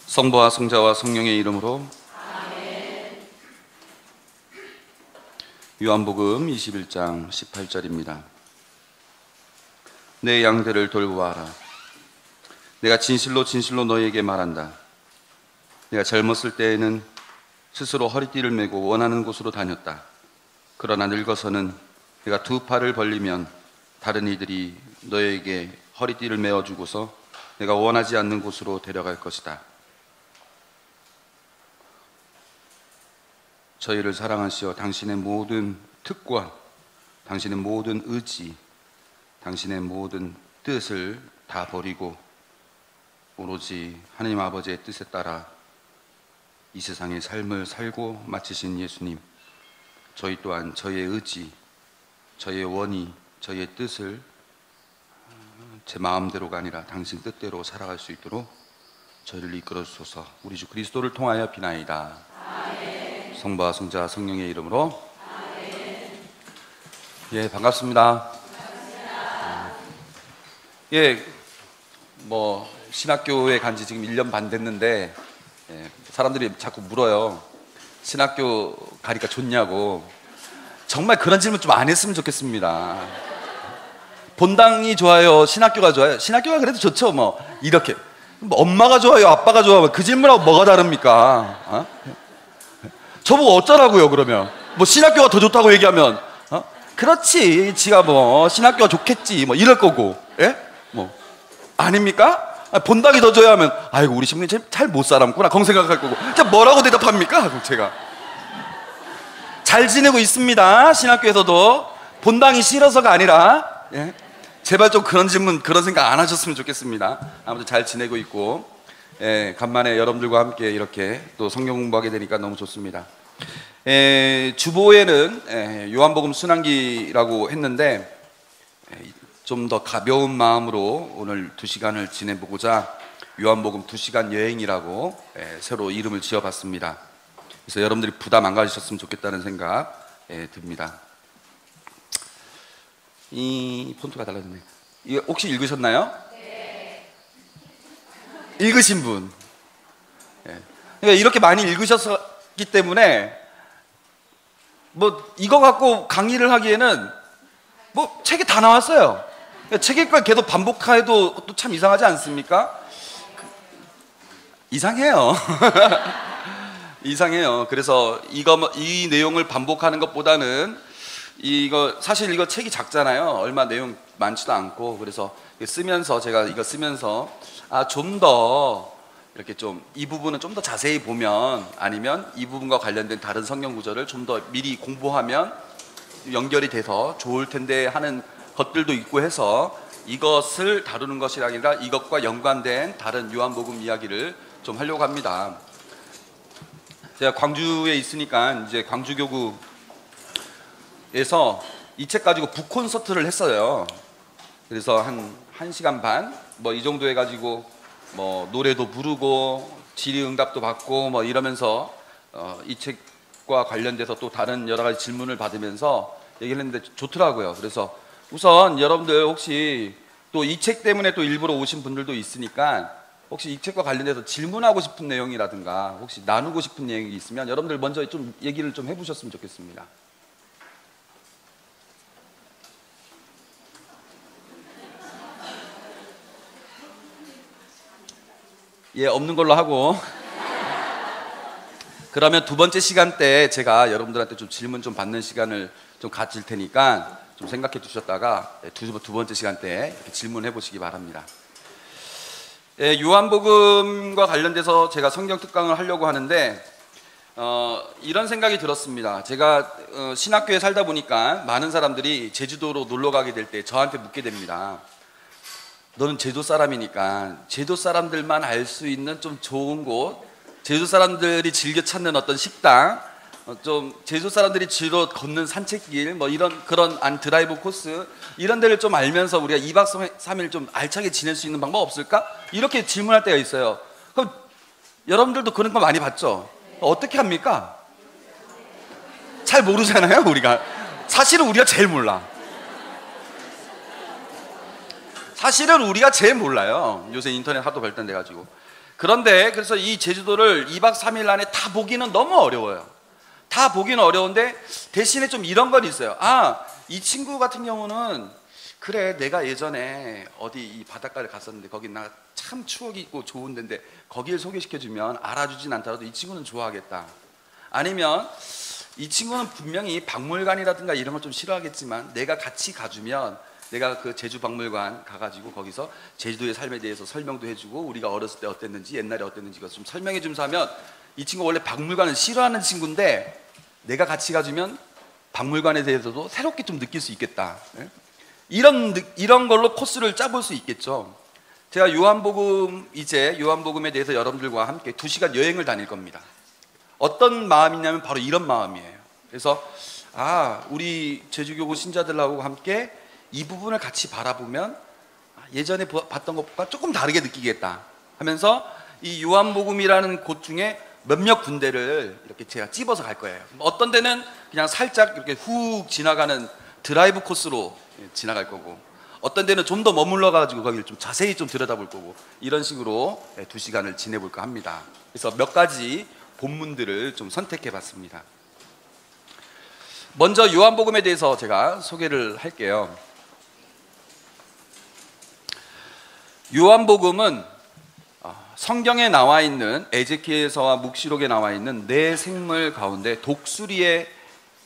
성부와 성자와 성령의 이름으로. 아멘. 요한복음 21장 18절입니다. 내 양들을 돌보아라. 내가 진실로 진실로 너희에게 말한다. 내가 젊었을 때에는 스스로 허리띠를 메고 원하는 곳으로 다녔다. 그러나 늙어서는 내가 두 팔을 벌리면 다른 이들이 너희에게 허리띠를 메어주고서 내가 원하지 않는 곳으로 데려갈 것이다. 저희를 사랑하시어 당신의 모든 특권, 당신의 모든 의지, 당신의 모든 뜻을 다 버리고 오로지 하나님 아버지의 뜻에 따라 이 세상의 삶을 살고 마치신 예수님, 저희 또한 저희의 의지, 저희의 원의, 저희의 뜻을 제 마음대로가 아니라 당신 뜻대로 살아갈 수 있도록 저희를 이끌어 주소서. 우리 주 그리스도를 통하여 비나이다. 아멘. 성부와 성자 성령의 이름으로. 아멘. 예, 반갑습니다. 예, 신학교에 간 지 지금 1년 반 됐는데, 예, 사람들이 자꾸 물어요. 신학교 가니까 좋냐고. 정말 그런 질문 좀 안 했으면 좋겠습니다. 본당이 좋아요? 신학교가 좋아요? 신학교가 그래도 좋죠. 이렇게. 엄마가 좋아요? 아빠가 좋아요? 그 질문하고 뭐가 다릅니까? 어? 저보고 어쩌라고요, 그러면? 신학교가 더 좋다고 얘기하면, 그렇지. 지가 신학교가 좋겠지. 이럴 거고. 예? 아닙니까? 본당이 더 좋아야 하면, 아이고, 우리 신부님 잘 못 살았구나. 그런 생각할 거고. 뭐라고 대답합니까? 제가. 잘 지내고 있습니다. 신학교에서도. 본당이 싫어서가 아니라, 예? 제발 좀 그런 질문, 그런 생각 안 하셨으면 좋겠습니다. 아무튼 잘 지내고 있고, 예, 간만에 여러분들과 함께 이렇게 또 성경 공부하게 되니까 너무 좋습니다. 주보에는 요한복음 순환기라고 했는데, 좀 더 가벼운 마음으로 오늘 2시간을 지내보고자 요한복음 2시간 여행이라고 새로 이름을 지어봤습니다. 그래서 여러분들이 부담 안 가지셨으면 좋겠다는 생각 듭니다. 이 폰트가 달라졌네. 이거 혹시 읽으셨나요? 네. 읽으신 분. 그러니까 이렇게 많이 읽으셨기 때문에 이거 갖고 강의를 하기에는 책에 다 나왔어요. 책에 걸 계속 반복해도 또 참 이상하지 않습니까? 이상해요. 이상해요. 그래서 이 내용을 반복하는 것보다는 사실 이거 책이 작잖아요. 얼마 내용 많지도 않고. 그래서 제가 이거 쓰면서 좀 더 이렇게 좀 이 부분은 좀 더 자세히 보면, 아니면 이 부분과 관련된 다른 성경 구절을 좀 더 미리 공부하면 연결이 돼서 좋을 텐데 하는 것들도 있고 해서 이것을 다루는 것이 아니라 이것과 연관된 다른 요한복음 이야기를 좀 하려고 합니다. 제가 광주에 있으니까 이제 광주교구에서 이 책 가지고 북콘서트를 했어요. 그래서 한 1시간 반 이 정도 해가지고 노래도 부르고 질의응답도 받고 이러면서 이 책과 관련돼서 또 다른 여러 가지 질문을 받으면서 얘기를 했는데 좋더라고요. 그래서 우선 여러분들 혹시 또 이 책 때문에 또 일부러 오신 분들도 있으니까 혹시 이 책과 관련돼서 질문하고 싶은 내용이라든가 혹시 나누고 싶은 내용이 있으면 여러분들 먼저 좀 얘기를 좀 해보셨으면 좋겠습니다. 예, 없는 걸로 하고. 그러면 두 번째 시간 때 제가 여러분들한테 좀 질문 좀 받는 시간을 좀 가질 테니까 좀 생각해 두셨다가 두 번째 시간 때 이렇게 질문해 보시기 바랍니다. 요한복음과 관련돼서 제가 성경 특강을 하려고 하는데 이런 생각이 들었습니다. 제가 신학교에 살다 보니까 많은 사람들이 제주도로 놀러 가게 될 때 저한테 묻게 됩니다. 너는 제주 사람이니까 제주 사람들만 알 수 있는 좀 좋은 곳, 제주 사람들이 즐겨 찾는 어떤 식당, 좀 제주 사람들이 주로 걷는 산책길, 그런 드라이브 코스, 이런 데를 좀 알면서 우리가 2박 3일 좀 알차게 지낼 수 있는 방법 없을까? 이렇게 질문할 때가 있어요. 그럼 여러분들도 그런 거 많이 봤죠? 어떻게 합니까? 잘 모르잖아요, 우리가. 사실은 우리가 제일 몰라. 사실은 우리가 제일 몰라요. 요새 인터넷 하도 발달돼가지고. 그런데 그래서 이 제주도를 2박 3일 안에 다 보기는 너무 어려워요. 다 보기는 어려운데 대신에 좀 이런 건 있어요. 이 친구 같은 경우는 그래, 내가 예전에 어디 이 바닷가를 갔었는데 거기 나 참 추억이 있고 좋은 데인데 거기를 소개시켜주면 알아주진 않더라도 이 친구는 좋아하겠다. 아니면 이 친구는 분명히 박물관이라든가 이런 걸 좀 싫어하겠지만 내가 같이 가주면 내가 그 제주 박물관 가가지고 거기서 제주도의 삶에 대해서 설명도 해주고 우리가 어렸을 때 어땠는지 옛날에 어땠는지 그것을 좀 설명해 주면서 하면 이 친구 원래 박물관을 싫어하는 친구인데 내가 같이 가주면 박물관에 대해서도 새롭게 좀 느낄 수 있겠다. 이런 걸로 코스를 짜볼 수 있겠죠. 제가 요한복음에 대해서 여러분들과 함께 2시간 여행을 다닐 겁니다. 어떤 마음이냐면 바로 이런 마음이에요. 그래서 우리 제주교구 신자들하고 함께 이 부분을 같이 바라보면 예전에 봤던 것과 조금 다르게 느끼겠다 하면서 이 요한복음이라는 곳 중에 몇몇 군데를 이렇게 제가 찝어서 갈 거예요. 어떤 데는 그냥 살짝 이렇게 훅 지나가는 드라이브 코스로 지나갈 거고, 어떤 데는 좀 더 머물러 가지고 거기를 좀 자세히 좀 들여다볼 거고, 이런 식으로 2시간을 지내볼까 합니다. 그래서 몇 가지 본문들을 좀 선택해 봤습니다. 먼저 요한복음에 대해서 제가 소개를 할게요. 요한복음은 성경에 나와 있는 에제키엘서와 묵시록에 나와 있는 네 생물 가운데 독수리에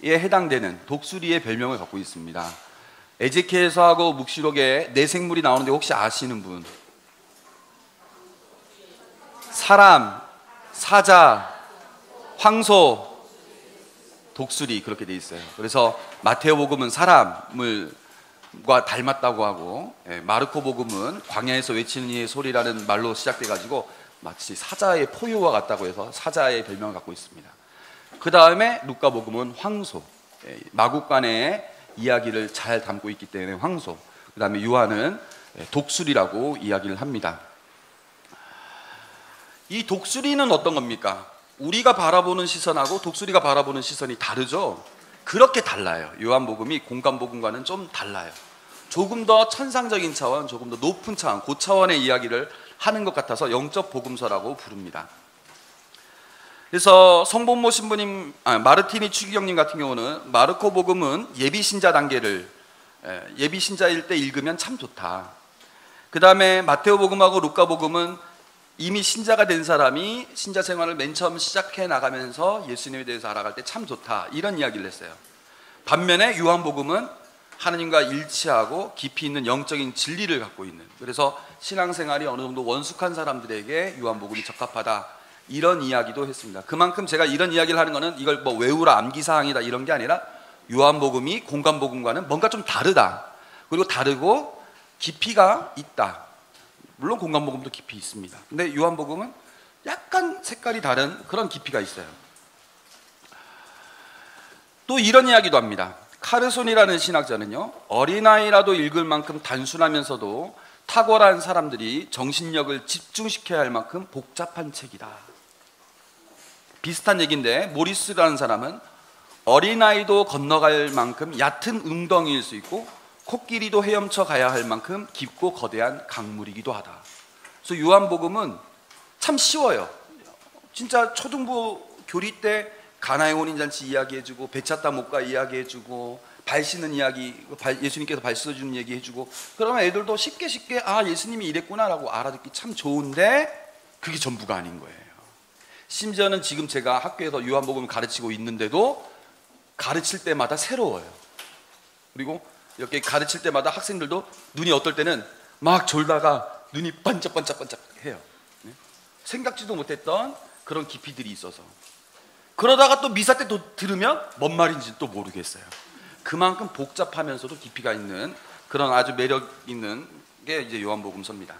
해당되는 독수리의 별명을 갖고 있습니다. 에제키엘서하고 묵시록에 네 생물이 나오는데 혹시 아시는 분? 사람, 사자, 황소, 독수리, 그렇게 돼 있어요. 그래서 마테오복음은 사람과 닮았다고 하고, 마르코복음은 광야에서 외치는 이의 소리라는 말로 시작돼 가지고 마치 사자의 포효와 같다고 해서 사자의 별명을 갖고 있습니다. 그 다음에 루카복음은 황소, 마국간의 이야기를 잘 담고 있기 때문에 황소. 그 다음에 요한은 독수리라고 이야기를 합니다. 이 독수리는 어떤 겁니까? 우리가 바라보는 시선하고 독수리가 바라보는 시선이 다르죠? 그렇게 달라요. 요한복음이 공간복음과는 좀 달라요. 조금 더 천상적인 차원, 조금 더 높은 차원, 그 차원의 이야기를 하는 것 같아서 영적 복음서라고 부릅니다. 그래서 성본모 신부님, 마르티니 추기경님 같은 경우는 마르코 복음은 예비신자 단계를 예비신자일 때 읽으면 참 좋다. 그 다음에 마테오 복음하고 루카 복음은 이미 신자가 된 사람이 신자 생활을 맨 처음 시작해 나가면서 예수님에 대해서 알아갈 때 참 좋다, 이런 이야기를 했어요. 반면에 요한복음은 하나님과 일치하고 깊이 있는 영적인 진리를 갖고 있는, 그래서 신앙생활이 어느 정도 원숙한 사람들에게 요한복음이 적합하다, 이런 이야기도 했습니다. 그만큼 제가 이런 이야기를 하는 거는 이걸 뭐 외우라 암기사항이다 이런 게 아니라 요한복음이 공간복음과는 뭔가 좀 다르다, 그리고 다르고 깊이가 있다. 물론 공간복음도 깊이 있습니다. 근데 요한복음은 약간 색깔이 다른 그런 깊이가 있어요. 또 이런 이야기도 합니다. 카르손이라는 신학자는요, 어린아이라도 읽을 만큼 단순하면서도 탁월한 사람들이 정신력을 집중시켜야 할 만큼 복잡한 책이다. 비슷한 얘기인데, 모리스라는 사람은 어린아이도 건너갈 만큼 얕은 웅덩이일 수 있고 코끼리도 헤엄쳐 가야 할 만큼 깊고 거대한 강물이기도 하다. 그래서 요한복음은 참 쉬워요. 진짜 초등부 교리 때 가나의 혼인잔치 이야기해주고 배 찼다 못 가 이야기해주고 발 씻는 이야기, 예수님께서 발 씻어주는 얘기 해주고, 그러면 애들도 쉽게 예수님이 이랬구나라고 알아듣기 참 좋은데 그게 전부가 아닌 거예요. 심지어는 지금 제가 학교에서 요한복음을 가르치고 있는데도 가르칠 때마다 새로워요. 그리고 이렇게 가르칠 때마다 학생들도 눈이 어떨 때는 막 졸다가 눈이 반짝반짝반짝 해요. 생각지도 못했던 그런 깊이들이 있어서, 그러다가 또 미사 때 또 들으면 뭔 말인지 또 모르겠어요. 그만큼 복잡하면서도 깊이가 있는 그런 아주 매력 있는 게 이제 요한복음서입니다.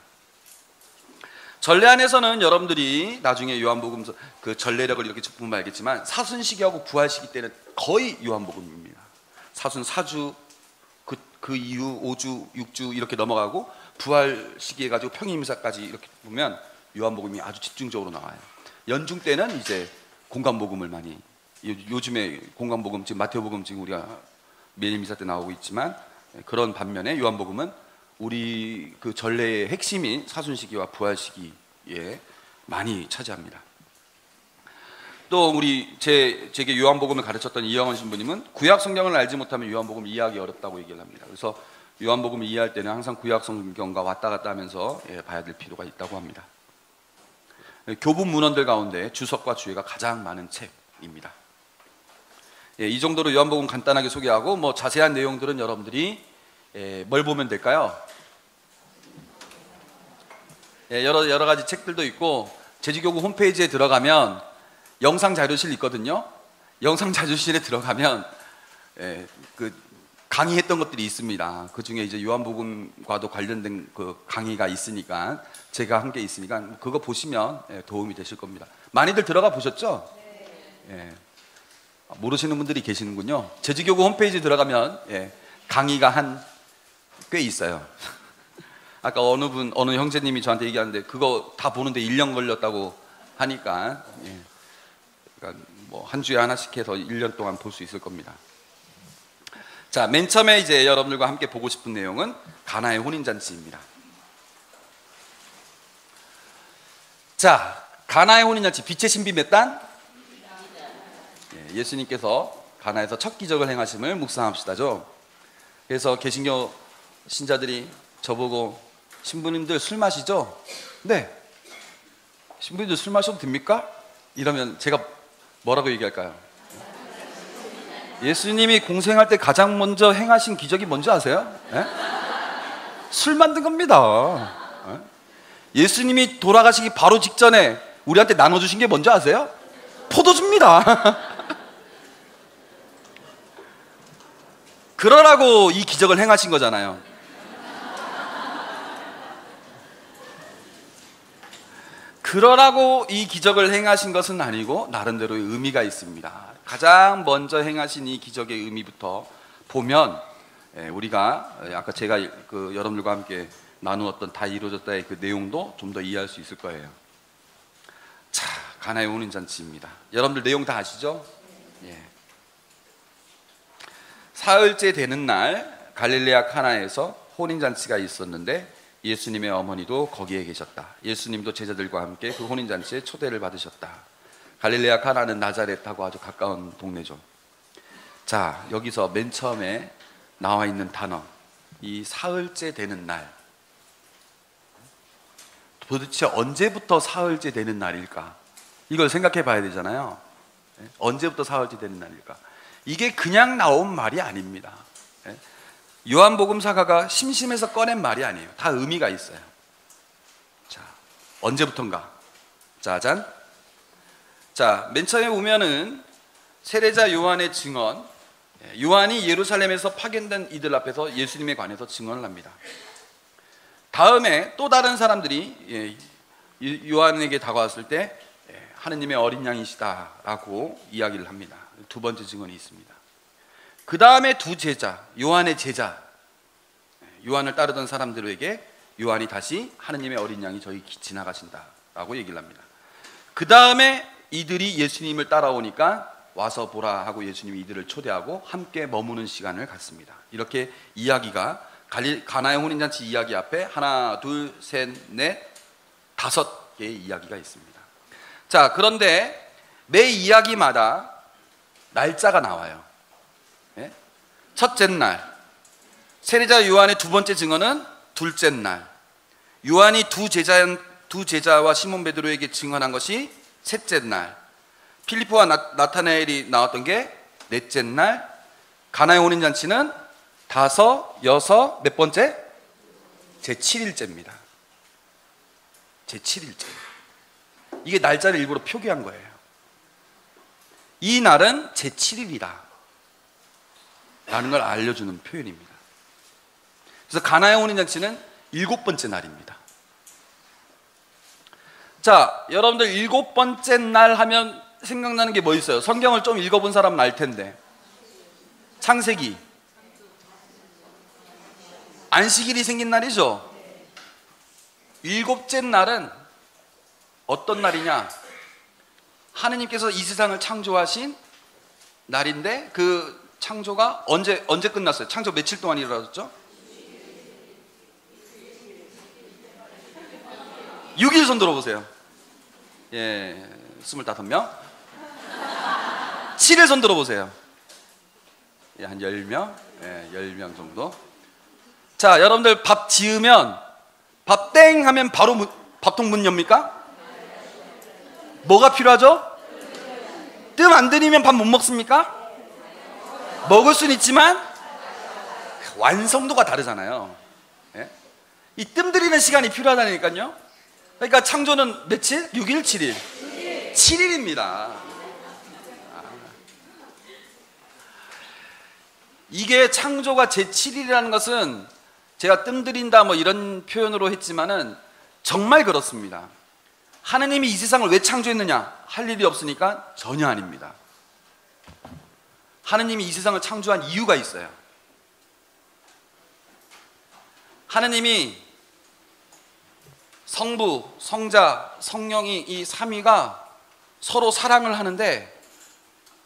전례 안에서는 여러분들이 나중에 요한복음서 그 전례력을 이렇게 보면 알겠지만 사순시기하고 부활시기 때는 거의 요한복음입니다. 사순 4주, 그 이후 5주, 6주 이렇게 넘어가고 부활 시기에 가지고 평임사까지 이렇게 보면 요한복음이 아주 집중적으로 나와요. 연중 때는 이제 공간복음을 많이, 요즘에 공간복음, 지금 마태복음 지금 우리가 매일 미사 때 나오고 있지만, 그런 반면에 요한복음은 우리 그 전례의 핵심인 사순시기와 부활 시기에 많이 차지합니다. 또 우리 제게 요한복음을 가르쳤던 이영원 신부님은 구약 성경을 알지 못하면 요한복음을 이해하기 어렵다고 얘기를 합니다. 그래서 요한복음을 이해할 때는 항상 구약 성경과 왔다 갔다 하면서 봐야 될 필요가 있다고 합니다. 교분 문헌들 가운데 주석과 주예가 가장 많은 책입니다. 이 정도로 요한복음 간단하게 소개하고 뭐 자세한 내용들은 여러분들이 뭘 보면 될까요? 여러 가지 책들도 있고 제주교구 홈페이지에 들어가면 영상 자료실 있거든요. 영상 자료실에 들어가면 그 강의했던 것들이 있습니다. 그 중에 이제 요한복음과도 관련된 그 강의가 있으니까 제가 한 게 있으니까 그거 보시면 도움이 되실 겁니다. 많이들 들어가 보셨죠? 네. 모르시는 분들이 계시는군요. 제주교구 홈페이지 들어가면 강의가 한 꽤 있어요. 아까 어느 형제님이 저한테 얘기하는데 그거 다 보는데 1년 걸렸다고 하니까 그러니까 뭐 한 주에 하나씩 해서 1년 동안 볼 수 있을 겁니다. 자, 맨 처음에 이제 여러분들과 함께 보고 싶은 내용은 가나의 혼인잔치입니다. 자, 가나의 혼인잔치, 빛의 신비 몇 단? 예수님께서 가나에서 첫 기적을 행하심을 묵상합시다죠. 그래서 개신교 신자들이 저보고 신부님들 술 마시죠? 네. 신부님들 술 마셔도 됩니까? 이러면 제가 뭐라고 얘기할까요? 예수님이 공생할 때 가장 먼저 행하신 기적이 뭔지 아세요? 네? 술 만든 겁니다. 네? 예수님이 돌아가시기 바로 직전에 우리한테 나눠주신 게 뭔지 아세요? 포도주입니다. 그러라고 이 기적을 행하신 거잖아요. 그러라고 이 기적을 행하신 것은 아니고 나름대로의 의미가 있습니다. 가장 먼저 행하신 이 기적의 의미부터 보면 우리가 아까 제가 그 여러분들과 함께 나누었던 다 이루어졌다의 그 내용도 좀 더 이해할 수 있을 거예요. 자, 가나의 혼인잔치입니다. 여러분들 내용 다 아시죠? 예. 사흘째 되는 날 갈릴레아 카나에서 혼인잔치가 있었는데 예수님의 어머니도 거기에 계셨다. 예수님도 제자들과 함께 그 혼인잔치에 초대를 받으셨다. 갈릴레아 카나는 나자렛하고 아주 가까운 동네죠. 자, 여기서 맨 처음에 나와 있는 단어, 이 사흘째 되는 날, 도대체 언제부터 사흘째 되는 날일까? 이걸 생각해 봐야 되잖아요. 언제부터 사흘째 되는 날일까? 이게 그냥 나온 말이 아닙니다. 요한복음 사가가 심심해서 꺼낸 말이 아니에요. 다 의미가 있어요. 자, 언제부턴가? 짜잔. 자, 맨 처음에 보면은 세례자 요한의 증언, 요한이 예루살렘에서 파견된 이들 앞에서 예수님에 관해서 증언을 합니다. 다음에 또 다른 사람들이 요한에게 다가왔을 때 하느님의 어린 양이시다라고 이야기를 합니다. 두 번째 증언이 있습니다. 그 다음에 두 제자, 요한의 제자, 요한을 따르던 사람들에게 요한이 다시 하느님의 어린 양이 저희 지나가신다라고 얘기를 합니다. 그 다음에 이들이 예수님을 따라오니까 와서 보라 하고 예수님이 이들을 초대하고 함께 머무는 시간을 갖습니다. 이렇게 이야기가 가나의 혼인잔치 이야기 앞에 하나, 둘, 셋, 넷, 5개의 이야기가 있습니다. 자, 그런데 매 이야기마다 날짜가 나와요. 첫째 날, 세례자 요한의 두 번째 증언은 둘째 날, 요한이 두 제자와 시몬 베드로에게 증언한 것이 셋째 날, 필리포와 나타나엘이 나왔던 게 넷째 날, 가나의 혼인잔치는 5, 6, 몇 번째? 제7일째입니다. 제7일째. 이게 날짜를 일부러 표기한 거예요. 이 날은 제7일이다 라는 걸 알려주는 표현입니다. 그래서 가나의 혼인잔치는 7번째 날입니다. 자, 여러분들 7번째 날 하면 생각나는 게 뭐 있어요? 성경을 좀 읽어본 사람은 알 텐데. 창세기. 안식일이 생긴 날이죠. 7째 날은 어떤 날이냐? 하느님께서 이 세상을 창조하신 날인데 그 창조가 언제 끝났어요? 창조 며칠 동안 일어났죠? 6일 손 들어보세요. 예, 25명. 7일 손 들어보세요. 예, 한 10명. 예, 10명 정도. 자, 여러분들 밥 지으면 밥 땡 하면 바로 밥통 문 엽니까? 뭐가 필요하죠? 뜸 안 들이면 밥 못 먹습니까? 먹을 수는 있지만 완성도가 다르잖아요. 예? 이 뜸 들이는 시간이 필요하다니까요. 그러니까 창조는 며칠? 6일, 7일? 7일입니다. 이게 창조가 제7일이라는 것은 제가 뜸들인다 뭐 이런 표현으로 했지만은 정말 그렇습니다. 하느님이 이 세상을 왜 창조했느냐? 할 일이 없으니까? 전혀 아닙니다. 하느님이 이 세상을 창조한 이유가 있어요. 하느님이 성부, 성자, 성령이 이 삼위가 서로 사랑을 하는데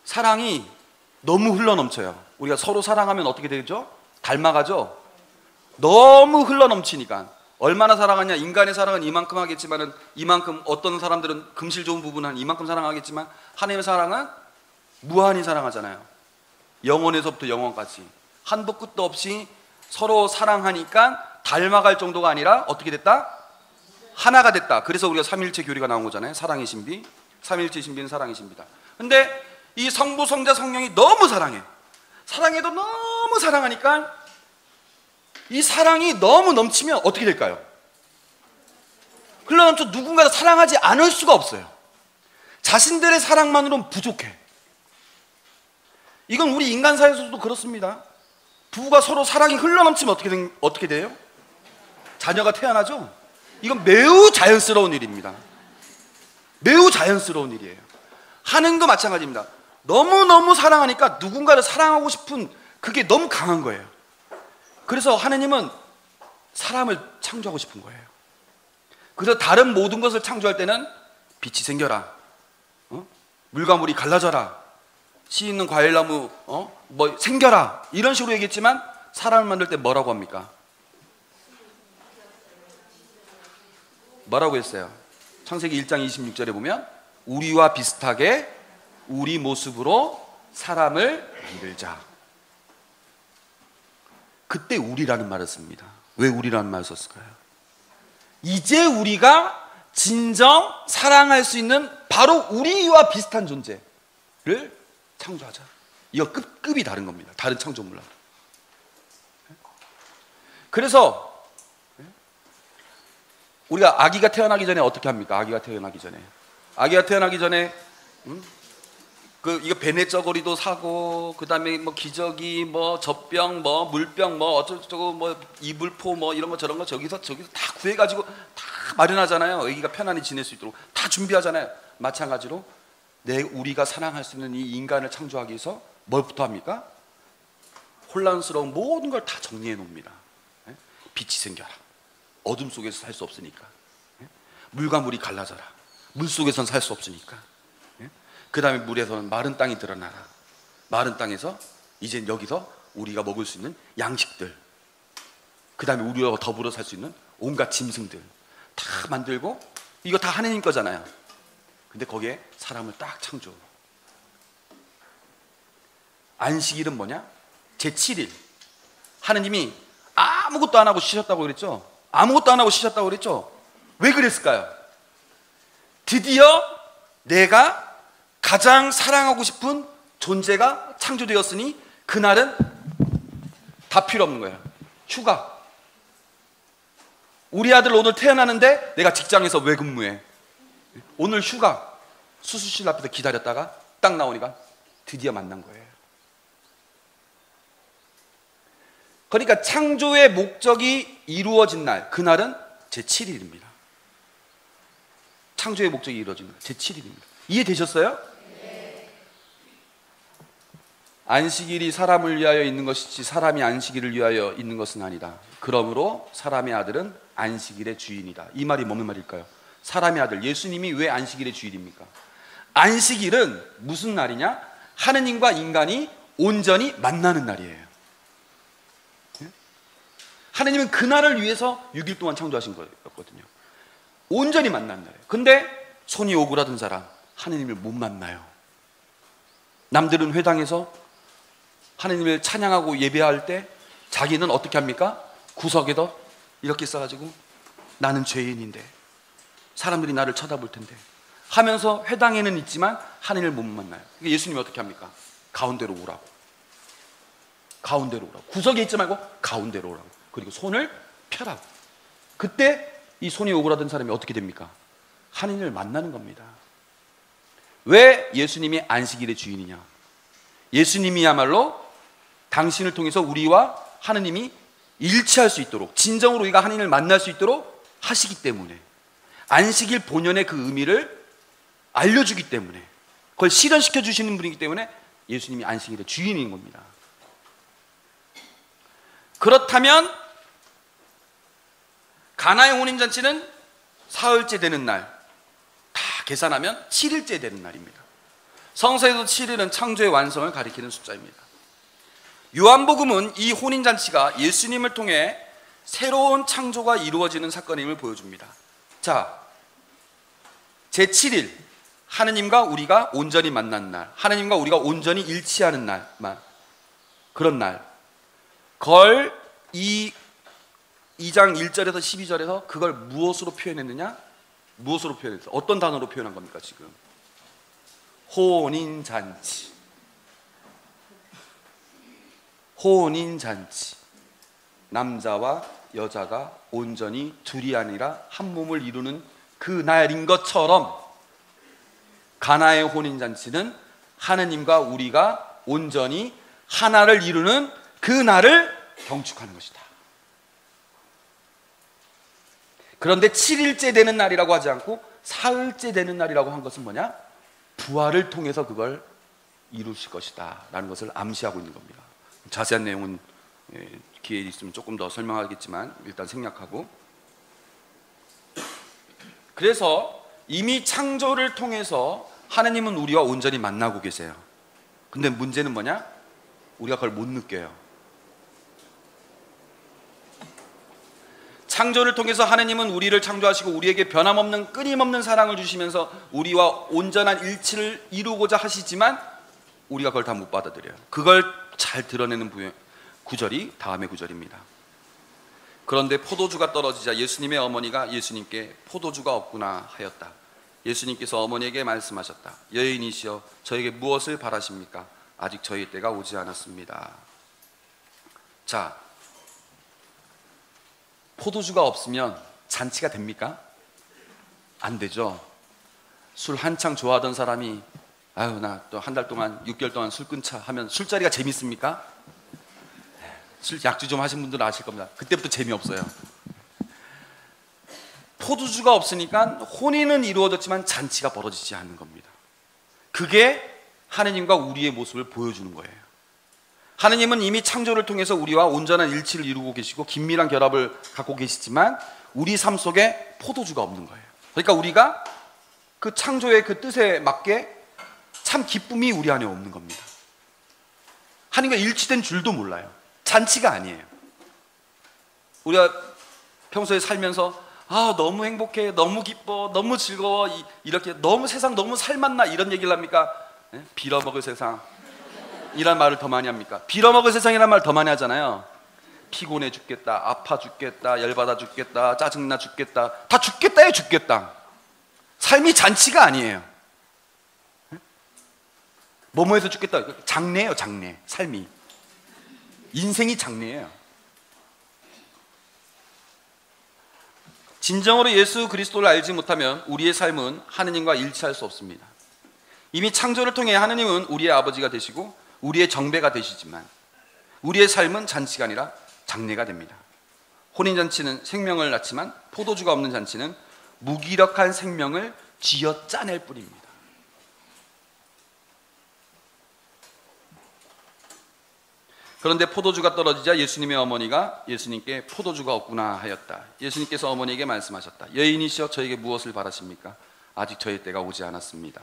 사랑이 너무 흘러넘쳐요. 우리가 서로 사랑하면 어떻게 되죠? 닮아가죠? 너무 흘러넘치니까. 얼마나 사랑하냐? 인간의 사랑은 이만큼 하겠지만은 이만큼, 어떤 사람들은 금실 좋은 부분은 이만큼 사랑하겠지만 하나님의 사랑은 무한히 사랑하잖아요. 영원에서부터 영원까지 한도 끝도 없이 서로 사랑하니까 닮아갈 정도가 아니라 어떻게 됐다? 하나가 됐다. 그래서 우리가 삼위일체 교리가 나온 거잖아요. 사랑의 신비. 삼위일체 신비는 사랑의 신비다. 근데 이 성부, 성자, 성령이 너무 사랑해. 사랑해도 너무 사랑하니까 이 사랑이 너무 넘치면 어떻게 될까요? 흘러넘쳐 누군가를 사랑하지 않을 수가 없어요. 자신들의 사랑만으로는 부족해. 이건 우리 인간 사회에서도 그렇습니다. 부부가 서로 사랑이 흘러넘치면 어떻게 돼요? 자녀가 태어나죠? 이건 매우 자연스러운 일입니다. 매우 자연스러운 일이에요. 하느님도 마찬가지입니다. 너무너무 사랑하니까 누군가를 사랑하고 싶은 그게 너무 강한 거예요. 그래서 하느님은 사람을 창조하고 싶은 거예요. 그래서 다른 모든 것을 창조할 때는 빛이 생겨라, 물과 물이 갈라져라, 씨 있는 과일나무 뭐 생겨라, 이런 식으로 얘기했지만 사람을 만들 때 뭐라고 합니까? 뭐라고 했어요? 창세기 1장 26절에 보면 우리와 비슷하게 우리 모습으로 사람을 만들자. 그때 우리라는 말을 씁니다. 왜 우리라는 말을 썼을까요? 이제 우리가 진정 사랑할 수 있는 바로 우리와 비슷한 존재를 창조하자. 이거 급이 다른 겁니다. 다른 창조물하고. 그래서 우리가 아기가 태어나기 전에 어떻게 합니까? 아기가 태어나기 전에 이거 배냇저고리도 사고, 그 다음에 뭐 기저귀, 뭐 젖병, 뭐 물병, 뭐 어쩌고저쩌고, 뭐 이불포, 뭐 이런 거 저런 거 저기서 다 구해가지고 다 마련하잖아요. 아기가 편안히 지낼 수 있도록 다 준비하잖아요. 마찬가지로 우리가 사랑할 수 있는 이 인간을 창조하기 위해서 뭘부터 합니까? 혼란스러운 모든 걸 다 정리해 놓습니다. 빛이 생겨라. 어둠 속에서 살 수 없으니까. 물과 물이 갈라져라. 물 속에서는 살 수 없으니까. 그 다음에 물에서는 마른 땅이 드러나라. 마른 땅에서 이제 여기서 우리가 먹을 수 있는 양식들, 그 다음에 우리와 더불어 살 수 있는 온갖 짐승들 다 만들고, 이거 다 하느님 거잖아요. 근데 거기에 사람을 딱 창조. 안식일은 뭐냐? 제7일. 하느님이 아무것도 안 하고 쉬셨다고 그랬죠? 아무것도 안 하고 쉬셨다고 그랬죠? 왜 그랬을까요? 드디어 내가 가장 사랑하고 싶은 존재가 창조되었으니 그날은 다 필요 없는 거예요. 휴가. 우리 아들 오늘 태어나는데 내가 직장에서 왜 근무해? 오늘 휴가. 수술실 앞에서 기다렸다가 딱 나오니까 드디어 만난 거예요. 그러니까 창조의 목적이 이루어진 날, 그날은 제7일입니다. 창조의 목적이 이루어진 날, 제7일입니다. 이해되셨어요? 네. 안식일이 사람을 위하여 있는 것이지 사람이 안식일을 위하여 있는 것은 아니다. 그러므로 사람의 아들은 안식일의 주인이다. 이 말이 뭔 말일까요? 사람의 아들, 예수님이 왜 안식일의 주인입니까? 안식일은 무슨 날이냐? 하느님과 인간이 온전히 만나는 날이에요. 하느님은 그날을 위해서 6일 동안 창조하신 거였거든요. 온전히 만난 날이에요. 근데 손이 오그라든 사람 하느님을 못 만나요. 남들은 회당에서 하느님을 찬양하고 예배할 때 자기는 어떻게 합니까? 구석에도 이렇게 써가지고 나는 죄인인데 사람들이 나를 쳐다볼 텐데 하면서 회당에는 있지만 하느님을 못 만나요. 예수님이 어떻게 합니까? 가운데로 오라고. 가운데로 오라고. 구석에 있지 말고 가운데로 오라고. 그리고 손을 펴라고. 그때 이 손이 오그라든 사람이 어떻게 됩니까? 하느님을 만나는 겁니다. 왜 예수님이 안식일의 주인이냐? 예수님이야말로 당신을 통해서 우리와 하느님이 일치할 수 있도록, 진정으로 우리가 하느님을 만날 수 있도록 하시기 때문에, 안식일 본연의 그 의미를 알려주기 때문에, 그걸 실현시켜 주시는 분이기 때문에 예수님이 안식일의 주인인 겁니다. 그렇다면 가나의 혼인잔치는 사흘째 되는 날, 다 계산하면 7일째 되는 날입니다. 성서에도 7일은 창조의 완성을 가리키는 숫자입니다. 요한복음은 이 혼인잔치가 예수님을 통해 새로운 창조가 이루어지는 사건임을 보여줍니다. 자, 제7일, 하느님과 우리가 온전히 만난 날, 하느님과 우리가 온전히 일치하는 날, 그런 날, 그걸 이 2장 1절에서 12절에서 그걸 무엇으로 표현했느냐? 무엇으로 표현했어요? 어떤 단어로 표현한 겁니까 지금? 혼인잔치. 혼인잔치. 남자와 여자가 온전히 둘이 아니라 한 몸을 이루는 그 날인 것처럼 가나의 혼인잔치는 하느님과 우리가 온전히 하나를 이루는 그 날을 경축하는 것이다. 그런데 7일째 되는 날이라고 하지 않고 사흘째 되는 날이라고 한 것은 뭐냐? 부활을 통해서 그걸 이루실 것이다 라는 것을 암시하고 있는 겁니다. 자세한 내용은 기회 있으면 조금 더 설명하겠지만 일단 생략하고, 그래서 이미 창조를 통해서 하나님은 우리와 온전히 만나고 계세요. 근데 문제는 뭐냐? 우리가 그걸 못 느껴요. 창조를 통해서 하나님은 우리를 창조하시고 우리에게 변함없는 끊임없는 사랑을 주시면서 우리와 온전한 일치를 이루고자 하시지만 우리가 그걸 다 못 받아들여요. 그걸 잘 드러내는 구절이 다음의 구절입니다. 그런데 포도주가 떨어지자 예수님의 어머니가 예수님께 포도주가 없구나 하였다. 예수님께서 어머니에게 말씀하셨다. 여인이시여, 저에게 무엇을 바라십니까? 아직 저희 때가 오지 않았습니다. 자, 포도주가 없으면 잔치가 됩니까? 안 되죠. 술 한창 좋아하던 사람이 아유 나 또 한 달 동안 6개월 동안 술 끊자 하면 술자리가 재밌습니까? 술 약주 좀 하신 분들은 아실 겁니다. 그때부터 재미없어요. 포도주가 없으니까 혼인은 이루어졌지만 잔치가 벌어지지 않는 겁니다. 그게 하느님과 우리의 모습을 보여주는 거예요. 하느님은 이미 창조를 통해서 우리와 온전한 일치를 이루고 계시고 긴밀한 결합을 갖고 계시지만 우리 삶 속에 포도주가 없는 거예요. 그러니까 우리가 그 창조의 그 뜻에 맞게 참 기쁨이 우리 안에 없는 겁니다. 하느님과 일치된 줄도 몰라요. 잔치가 아니에요. 우리가 평소에 살면서 아 너무 행복해, 너무 기뻐, 너무 즐거워, 이렇게 너무 세상 너무 살맛나 이런 얘기를 합니까? 네? 빌어먹을 세상 이란 말을 더 많이 합니까? 빌어먹을 세상이란 말 더 많이 하잖아요. 피곤해 죽겠다, 아파 죽겠다, 열받아 죽겠다, 짜증나 죽겠다, 다 죽겠다에 죽겠다. 삶이 잔치가 아니에요. 뭐뭐해서 죽겠다, 장례예요. 장례. 삶이, 인생이 장례예요. 진정으로 예수 그리스도를 알지 못하면 우리의 삶은 하느님과 일치할 수 없습니다. 이미 창조를 통해 하느님은 우리의 아버지가 되시고 우리의 정배가 되시지만 우리의 삶은 잔치가 아니라 장례가 됩니다. 혼인잔치는 생명을 낳지만 포도주가 없는 잔치는 무기력한 생명을 쥐어 짜낼 뿐입니다. 그런데 포도주가 떨어지자 예수님의 어머니가 예수님께 포도주가 없구나 하였다. 예수님께서 어머니에게 말씀하셨다. 여인이시여, 저에게 무엇을 바라십니까? 아직 저희 때가 오지 않았습니다.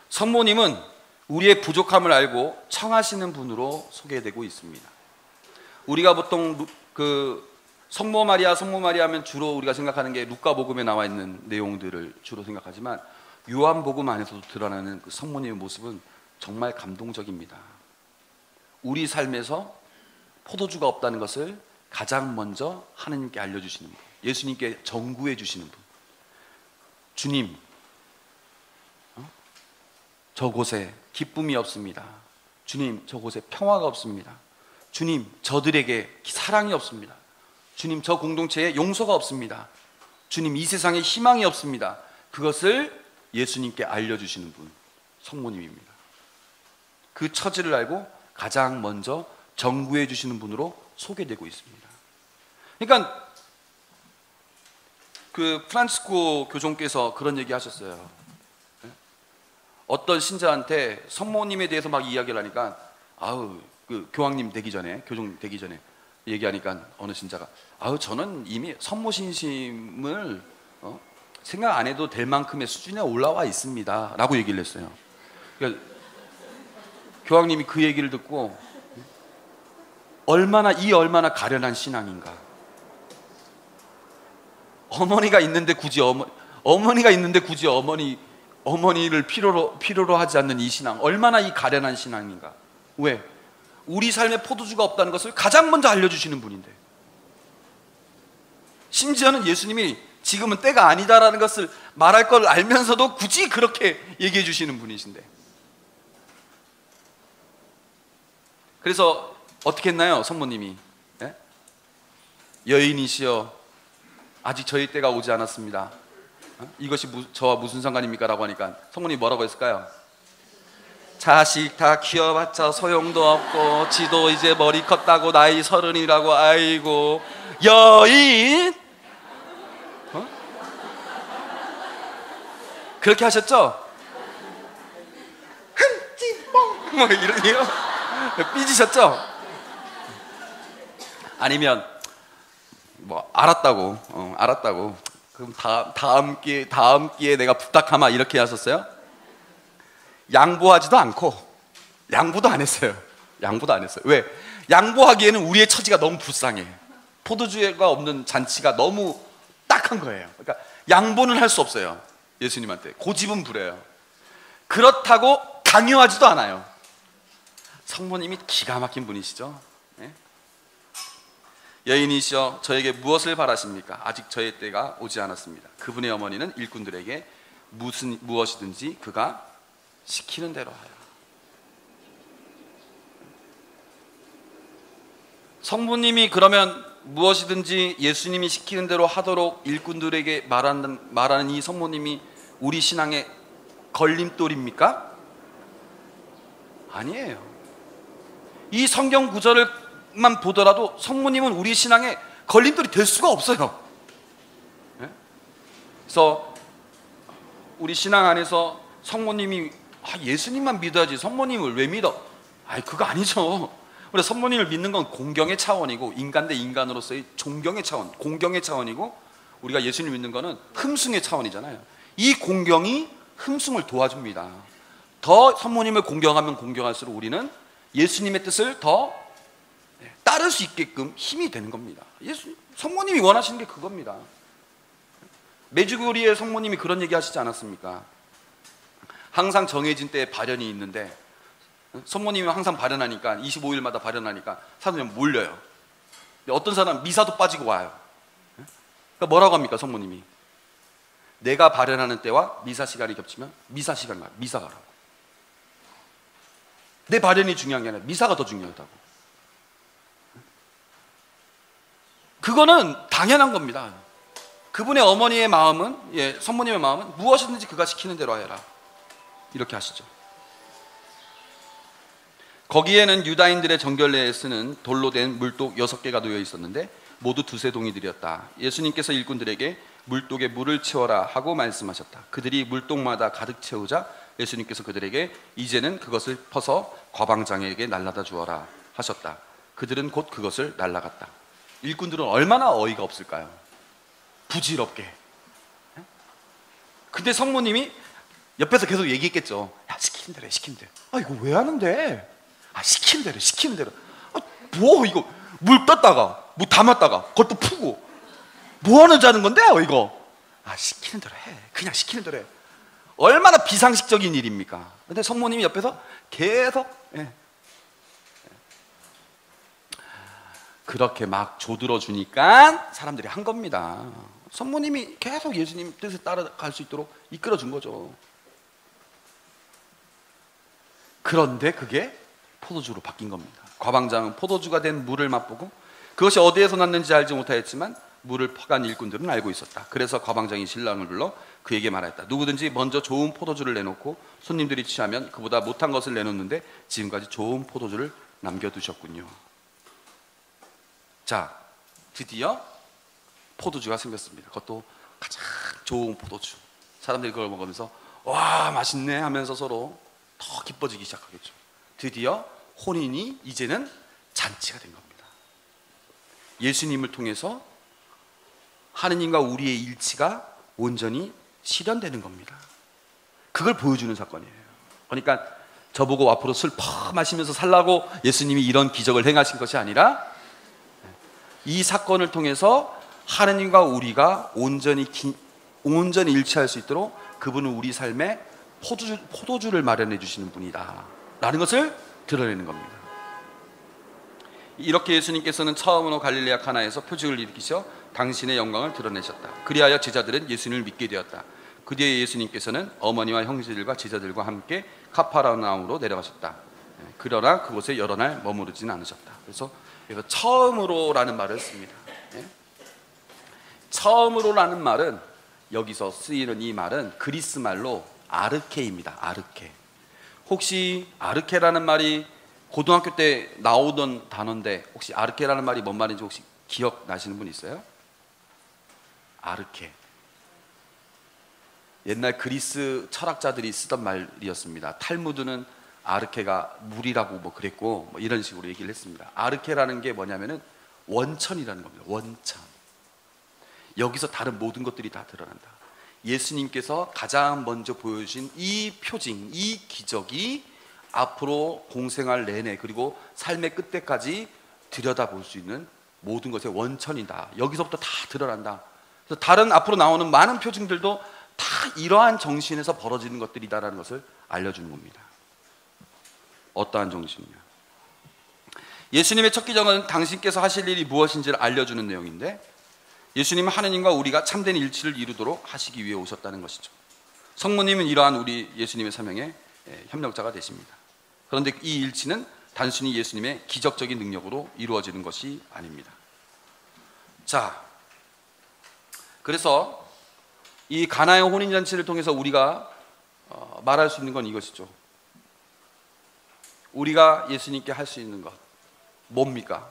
성모님은 우리의 부족함을 알고 청하시는 분으로 소개되고 있습니다. 우리가 보통 성모 마리아 하면 주로 우리가 생각하는 게 루카복음에 나와 있는 내용들을 주로 생각하지만 요한복음 안에서도 드러나는 그 성모님의 모습은 정말 감동적입니다. 우리 삶에서 포도주가 없다는 것을 가장 먼저 하나님께 알려주시는 분, 예수님께 정구해 주시는 분. 주님, 저곳에 기쁨이 없습니다. 주님, 저곳에 평화가 없습니다. 주님, 저들에게 사랑이 없습니다. 주님, 저 공동체에 용서가 없습니다. 주님, 이 세상에 희망이 없습니다. 그것을 예수님께 알려주시는 분, 성모님입니다. 그 처지를 알고 가장 먼저 정구해 주시는 분으로 소개되고 있습니다. 그러니까 그 프란치스코 교종께서 그런 얘기 하셨어요. 어떤 신자한테 성모님에 대해서 막 이야기를 하니까 그 교황님 되기 전에, 교종 되기 전에 얘기하니까 어느 신자가 저는 이미 성모신심을 생각 안 해도 될 만큼의 수준에 올라와 있습니다 라고 얘기를 했어요. 그러니까 교황님이 그 얘기를 듣고 얼마나 가련한 신앙인가. 어머니가 있는데 굳이 어머니를 필요로 하지 않는 이 신앙, 얼마나 이 가련한 신앙인가. 왜? 우리 삶에 포도주가 없다는 것을 가장 먼저 알려주시는 분인데, 심지어는 예수님이 지금은 때가 아니다라는 것을 말할 걸 알면서도 굳이 그렇게 얘기해 주시는 분이신데, 그래서 어떻게 했나요? 성모님이 여인이시여 아직 저희 때가 오지 않았습니다. 이것이 저와 무슨 상관입니까? 라고 하니까 성모님이 뭐라고 했을까요? 자식 다 키워봤자 소용도 없고 지도 이제 머리 컸다고 나이 30이라고. 아이고 여인, 그렇게 하셨죠? 흥찌뽕 뭐 이러네요. 삐지셨죠? 아니면 뭐 알았다고 그럼 다음 기회에 내가 부탁하마 이렇게 하셨어요? 양보하지도 않고 양보도 안 했어요. 왜? 양보하기에는 우리의 처지가 너무 불쌍해. 포도주가 없는 잔치가 너무 딱한 거예요. 그러니까 양보는 할 수 없어요. 예수님한테 고집은 부려요. 그렇다고 강요하지도 않아요. 성모님이 기가 막힌 분이시죠. 네? 여인이시여 저에게 무엇을 바라십니까? 아직 저의 때가 오지 않았습니다. 그분의 어머니는 일꾼들에게 무엇이든지 그가 시키는 대로 하여. 성부님이 그러면 무엇이든지 예수님이 시키는 대로 하도록 일꾼들에게 말하는 이 성모님이 우리 신앙의 걸림돌입니까? 아니에요. 이 성경 구절만 보더라도 성모님은 우리 신앙의 걸림돌이 될 수가 없어요. 그래서 우리 신앙 안에서 성모님이 예수님만 믿어야지 성모님을 왜 믿어? 그거 아니죠. 우리 성모님을 믿는 건 공경의 차원이고, 인간 대 인간으로서의 존경의 차원, 공경의 차원이고, 우리가 예수님 믿는 거는 흠숭의 차원이잖아요. 이 공경이 흠숭을 도와줍니다. 더 성모님을 공경하면 공경할수록 우리는 예수님의 뜻을 더 따를 수 있게끔 힘이 되는 겁니다. 성모님이 원하시는 게 그겁니다. 메주고리의 성모님이 그런 얘기 하시지 않았습니까? 항상 정해진 때에 발연이 있는데 성모님이 항상 발연하니까 25일마다 발연하니까 사람들이 몰려요. 어떤 사람은 미사도 빠지고 와요. 그러니까 뭐라고 합니까? 성모님이 내가 발연하는 때와 미사 시간이 겹치면 미사 시간 가, 미사 가라고. 내 발연이 중요한 게 아니라 미사가 더 중요하다고. 그거는 당연한 겁니다. 그분의 어머니의 마음은, 성모님의 마음은 무엇이든지 그가 시키는 대로 하여라 이렇게 하시죠. 거기에는 유다인들의 정결례에 쓰는 돌로 된 물독 6개가 놓여 있었는데 모두 두세 동이들이었다. 예수님께서 일꾼들에게 물독에 물을 채워라 하고 말씀하셨다. 그들이 물독마다 가득 채우자 예수님께서 그들에게 이제는 그것을 퍼서 과방장에게 날라다 주어라 하셨다. 그들은 곧 그것을 날라갔다. 일꾼들은 얼마나 어이가 없을까요? 부질없게. 근데 성모님이 옆에서 계속 얘기했겠죠. 야, 시키는 대로 해, 시키는 대로. 이거 왜 하는데? 시키는 대로. 뭐 이거 물 떴다가 뭐 담았다가 그걸 또 푸고 뭐 하자는 건데요 이거? 시키는 대로 해. 그냥 시키는 대로 해. 얼마나 비상식적인 일입니까? 근데 성모님이 옆에서 계속 그렇게 막 조들어 주니까 사람들이 한 겁니다. 성모님이 계속 예수님 뜻에 따라갈 수 있도록 이끌어 준 거죠. 그런데 그게 포도주로 바뀐 겁니다. 과방장은 포도주가 된 물을 맛보고 그것이 어디에서 났는지 알지 못하였지만 물을 퍼간 일꾼들은 알고 있었다. 그래서 과방장이 신랑을 불러 그에게 말하였다. 누구든지 먼저 좋은 포도주를 내놓고 손님들이 취하면 그보다 못한 것을 내놓는데 지금까지 좋은 포도주를 남겨두셨군요. 자, 드디어 포도주가 생겼습니다. 그것도 가장 좋은 포도주. 사람들이 그걸 먹으면서 와 맛있네 하면서 서로 더 기뻐지기 시작하겠죠. 드디어 혼인이 이제는 잔치가 된 겁니다. 예수님을 통해서 하느님과 우리의 일치가 온전히 실현되는 겁니다. 그걸 보여주는 사건이에요. 그러니까 저보고 앞으로 술 퍼 마시면서 살라고 예수님이 이런 기적을 행하신 것이 아니라 이 사건을 통해서 하느님과 우리가 온전히 일치할 수 있도록 그분은 우리 삶에 포도주를 마련해 주시는 분이다 라는 것을 드러내는 겁니다. 이렇게 예수님께서는 처음으로 갈릴레아 카나에서 표적을 일으키셔 당신의 영광을 드러내셨다. 그리하여 제자들은 예수님을 믿게 되었다. 그 뒤에 예수님께서는 어머니와 형제들과 제자들과 함께 카파르나움으로 내려가셨다. 그러나 그곳에 여러 날 머무르지는 않으셨다. 그래서 처음으로라는 말을 씁니다. 처음으로라는 말은 여기서 쓰이는 이 말은 그리스 말로 아르케입니다. 아르케. 혹시 아르케라는 말이 고등학교 때 나오던 단어인데 혹시 아르케라는 말이 뭔 말인지 혹시 기억나시는 분 있어요? 아르케. 옛날 그리스 철학자들이 쓰던 말이었습니다. 탈무드는 아르케가 물이라고 뭐 그랬고 뭐 이런 식으로 얘기를 했습니다. 아르케라는 게 뭐냐면은 원천이라는 겁니다. 원천. 여기서 다른 모든 것들이 다 드러난다. 예수님께서 가장 먼저 보여주신 이 표징, 이 기적이 앞으로 공생활 내내 그리고 삶의 끝때까지 들여다볼 수 있는 모든 것의 원천이다. 여기서부터 다 드러난다. 그래서 다른 앞으로 나오는 많은 표징들도 다 이러한 정신에서 벌어지는 것들이다라는 것을 알려주는 겁니다. 어떠한 정신이냐? 예수님의 첫 기적은 당신께서 하실 일이 무엇인지를 알려주는 내용인데 예수님은 하느님과 우리가 참된 일치를 이루도록 하시기 위해 오셨다는 것이죠. 성모님은 이러한 우리 예수님의 사명의 협력자가 되십니다. 그런데 이 일치는 단순히 예수님의 기적적인 능력으로 이루어지는 것이 아닙니다. 자, 그래서 이 가나의 혼인잔치를 통해서 우리가 말할 수 있는 건 이것이죠. 우리가 예수님께 할 수 있는 것 뭡니까?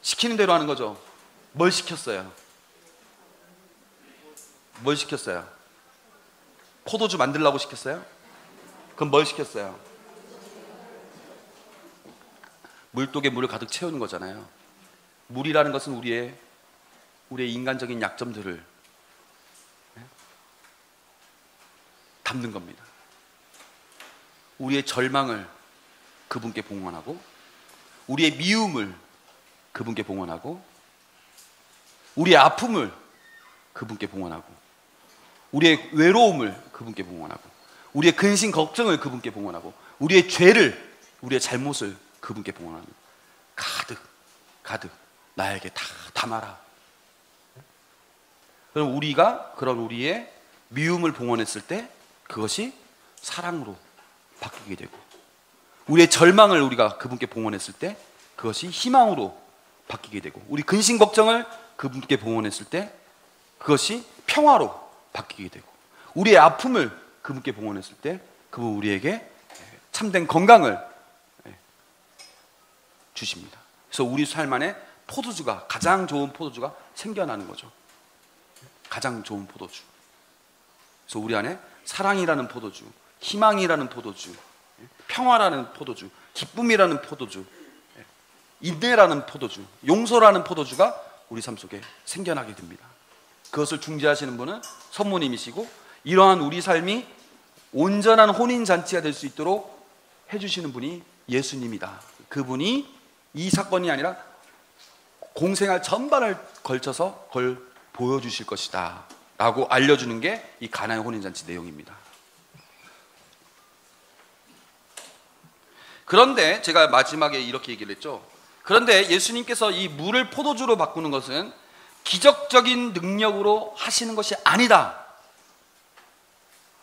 시키는 대로 하는 거죠. 뭘 시켰어요? 뭘 시켰어요? 포도주 만들라고 시켰어요? 그럼 뭘 시켰어요? 물독에 물을 가득 채우는 거잖아요. 물이라는 것은 우리의 인간적인 약점들을 담는 겁니다. 우리의 절망을 그분께 봉헌하고 우리의 미움을 그분께 봉헌하고 우리의 아픔을 그분께 봉헌하고 우리의 외로움을 그분께 봉헌하고 우리의 근심 걱정을 그분께 봉헌하고 우리의 죄를 우리의 잘못을 그분께 봉헌하는 가득 나에게 다 담아라. 그럼 우리가 그런 우리의 미움을 봉헌했을 때 그것이 사랑으로 바뀌게 되고 우리의 절망을 우리가 그분께 봉헌했을 때 그것이 희망으로 바뀌게 되고 우리 근심 걱정을 그분께 봉헌했을 때 그것이 평화로 바뀌게 되고 우리의 아픔을 그분께 봉헌했을 때 그분 우리에게 참된 건강을 주십니다. 그래서 우리 삶 안에 포도주가 가장 좋은 포도주가 생겨나는 거죠. 가장 좋은 포도주. 그래서 우리 안에 사랑이라는 포도주, 희망이라는 포도주, 평화라는 포도주, 기쁨이라는 포도주, 인내라는 포도주, 용서라는 포도주가 우리 삶 속에 생겨나게 됩니다. 그것을 중재하시는 분은 성모님이시고 이러한 우리 삶이 온전한 혼인잔치가 될 수 있도록 해주시는 분이 예수님이다. 그분이 이 사건이 아니라 공생활 전반을 걸쳐서 그걸 보여주실 것이다 라고 알려주는 게 이 가나의 혼인잔치 내용입니다. 그런데 제가 마지막에 이렇게 얘기를 했죠. 그런데 예수님께서 이 물을 포도주로 바꾸는 것은 기적적인 능력으로 하시는 것이 아니다.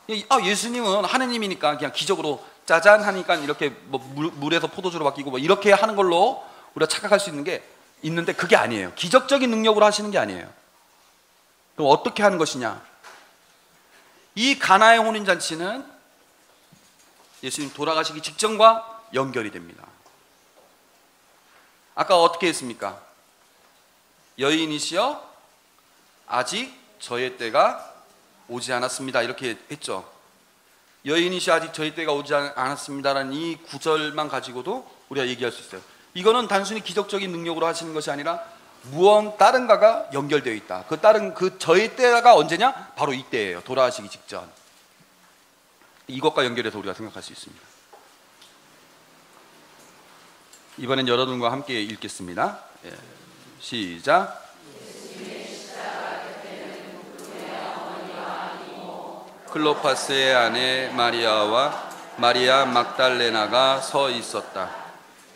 예수님은 하느님이니까 그냥 기적으로 짜잔 하니까 이렇게 뭐 물에서 포도주로 바뀌고 뭐 이렇게 하는 걸로 우리가 착각할 수 있는 게 있는데, 그게 아니에요. 기적적인 능력으로 하시는 게 아니에요. 그럼 어떻게 하는 것이냐? 이 가나의 혼인잔치는 예수님 돌아가시기 직전과 연결이 됩니다. 아까 어떻게 했습니까? 여인이시여 아직 저의 때가 오지 않았습니다, 이렇게 했죠. 여인이시여 아직 저의 때가 오지 않았습니다라는 이 구절만 가지고도 우리가 얘기할 수 있어요. 이거는 단순히 기적적인 능력으로 하시는 것이 아니라 무언 다른가가 연결되어 있다. 그 다른 그 저의 때가 언제냐? 바로 이때예요. 돌아가시기 직전. 이것과 연결해서 우리가 생각할 수 있습니다. 이번엔 여러분과 함께 읽겠습니다. 시작. 클로파스의 아내 마리아와 마리아 막달레나가 서 있었다.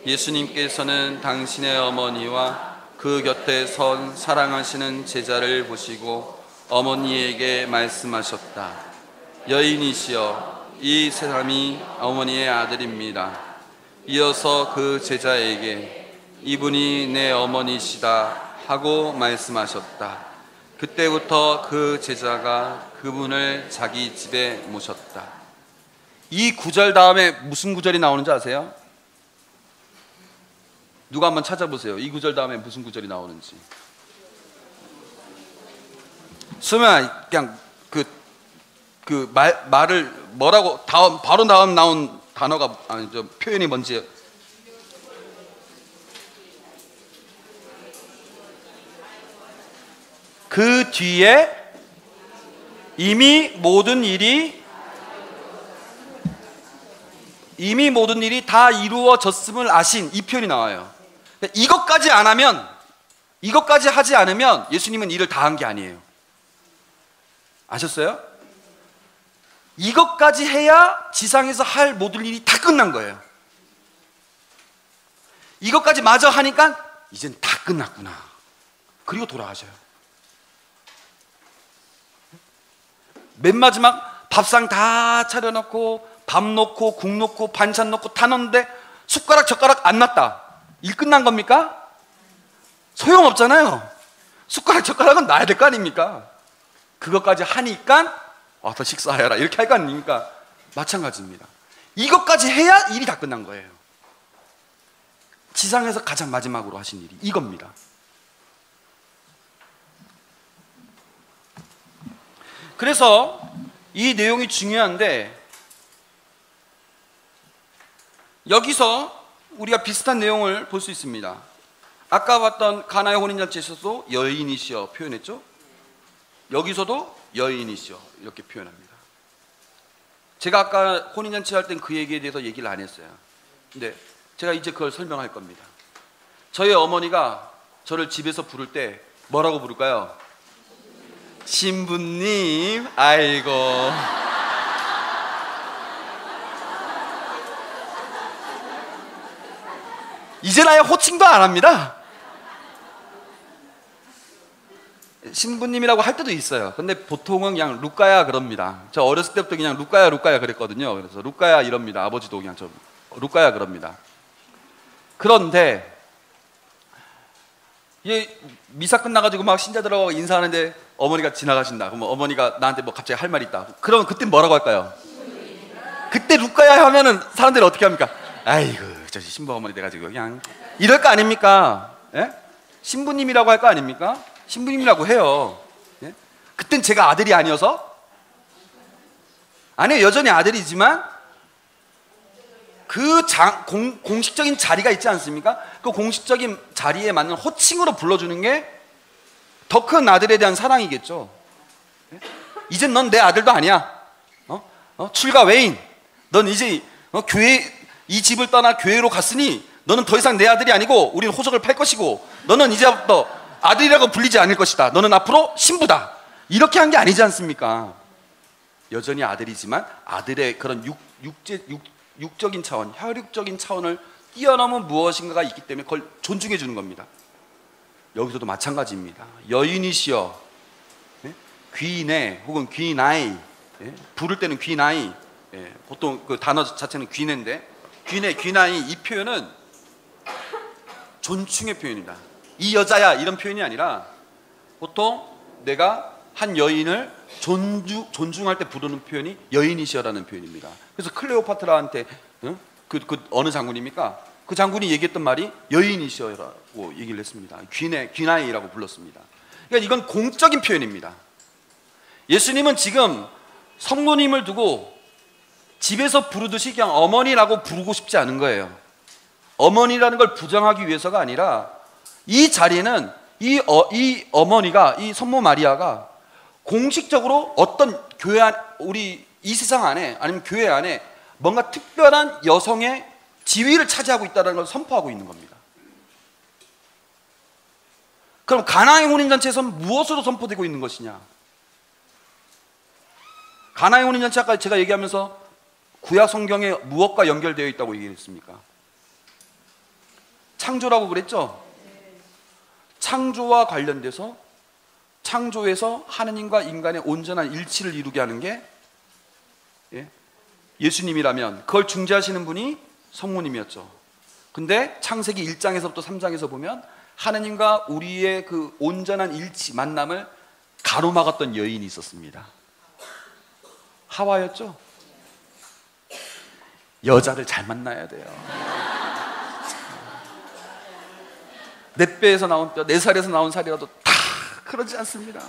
예수님께서는 당신의 어머니와 그 곁에 선 사랑하시는 제자를 보시고 어머니에게 말씀하셨다. 여인이시여, 이 사람이 어머니의 아들입니다. 이어서 그 제자에게 이분이 내 어머니시다 하고 말씀하셨다. 그때부터 그 제자가 그분을 자기 집에 모셨다. 이 구절 다음에 무슨 구절이 나오는지 아세요? 누가 한번 찾아보세요. 이 구절 다음에 무슨 구절이 나오는지. 수면 그냥 말을 뭐라고 바로 다음 나온 단어가 표현이 뭔지. 그 뒤에 이미 모든 일이 다 이루어졌음을 아신, 이 표현이 나와요. 이것까지 안 하면, 이것까지 하지 않으면 예수님은 일을 다 한 게 아니에요. 아셨어요? 이것까지 해야 지상에서 할 모든 일이 다 끝난 거예요. 이것까지 마저 하니까 이젠 다 끝났구나. 그리고 돌아가셔요. 맨 마지막 밥상 다 차려놓고 밥 놓고 국 놓고 반찬 놓고 다 넣는데 숟가락 젓가락 안 놨다. 일 끝난 겁니까? 소용없잖아요. 숟가락 젓가락은 놔야 될 거 아닙니까? 그것까지 하니까 와서 식사해라 이렇게 할 거 아닙니까? 마찬가지입니다. 이것까지 해야 일이 다 끝난 거예요. 지상에서 가장 마지막으로 하신 일이 이겁니다. 그래서 이 내용이 중요한데, 여기서 우리가 비슷한 내용을 볼 수 있습니다. 아까 봤던 가나의 혼인잔치에서도 여인이시여 표현했죠? 여기서도 여인이시여 이렇게 표현합니다. 제가 아까 혼인잔치 할 땐 그 얘기에 대해서 얘기를 안 했어요. 근데 제가 이제 그걸 설명할 겁니다. 저희 어머니가 저를 집에서 부를 때 뭐라고 부를까요? 신부님. 아이고, 이제 아예 호칭도 안 합니다. 신부님이라고 할 때도 있어요. 근데 보통은 그냥 루카야 그럽니다. 저 어렸을 때부터 그냥 루카야 그랬거든요. 그래서 루카야 이럽니다. 아버지도 그냥 저 루카야 그럽니다. 그런데 이게 미사 끝나가지고 막 신자들하고 인사하는데 어머니가 지나가신다. 그러면 어머니가 나한테 뭐 갑자기 할 말이 있다. 그러면 그때 뭐라고 할까요? 그때 루카야 하면은 사람들이 어떻게 합니까? 아이고, 저 신부 어머니 돼가지고 그냥 이럴 거 아닙니까? 예? 신부님이라고 할 거 아닙니까? 신부님이라고 해요. 예? 그땐 제가 아들이 아니어서? 아니요, 여전히 아들이지만 그 공식적인 자리가 있지 않습니까? 그 공식적인 자리에 맞는 호칭으로 불러주는 게 더 큰 아들에 대한 사랑이겠죠. 예? 이젠 넌 내 아들도 아니야. 출가 외인. 넌 이제 교회, 이 집을 떠나 교회로 갔으니 너는 더 이상 내 아들이 아니고 우리는 호적을 팔 것이고 너는 이제부터 아들이라고 불리지 않을 것이다. 너는 앞으로 신부다. 이렇게 한 게 아니지 않습니까? 여전히 아들이지만 아들의 그런 육적인 차원, 혈육적인 차원을 뛰어넘은 무엇인가가 있기 때문에 그걸 존중해 주는 겁니다. 여기서도 마찬가지입니다. 여인이시여, 귀네 혹은 귀나이, 부를 때는 귀나이, 보통 그 단어 자체는 귀네인데 귀네, 귀나이, 이 표현은 존중의 표현입니다. 이 여자야 이런 표현이 아니라 보통 내가 한 여인을 존중할 때 부르는 표현이 여인이시여라는 표현입니다. 그래서 클레오파트라한테 그 어느 장군입니까? 그 장군이 얘기했던 말이 여인이시여라고 얘기를 했습니다. 귀네, 귀나이라고 불렀습니다. 그러니까 이건 공적인 표현입니다. 예수님은 지금 성모님을 두고 집에서 부르듯이 그냥 어머니라고 부르고 싶지 않은 거예요. 어머니라는 걸 부정하기 위해서가 아니라 이 자리에는 이 어머니가, 이 성모 마리아가 공식적으로 어떤 교회 안, 우리 이 세상 안에 아니면 교회 안에 뭔가 특별한 여성의 지위를 차지하고 있다는 걸 선포하고 있는 겁니다. 그럼 가나의 혼인잔치에서는 무엇으로 선포되고 있는 것이냐? 가나의 혼인잔치 아까 제가 얘기하면서 구약 성경에 무엇과 연결되어 있다고 얘기했습니까? 창조라고 그랬죠? 창조와 관련돼서 창조에서 하느님과 인간의 온전한 일치를 이루게 하는 게 예수님이라면 그걸 중재하시는 분이 성모님이었죠. 근데 창세기 1장에서부터 3장에서 보면 하느님과 우리의 그 온전한 일치, 만남을 가로막았던 여인이 있었습니다. 하와였죠? 여자를 잘 만나야 돼요. 내 뼈에서 나온 뼈, 내 살에서 나온 살이라도 다 그러지 않습니다.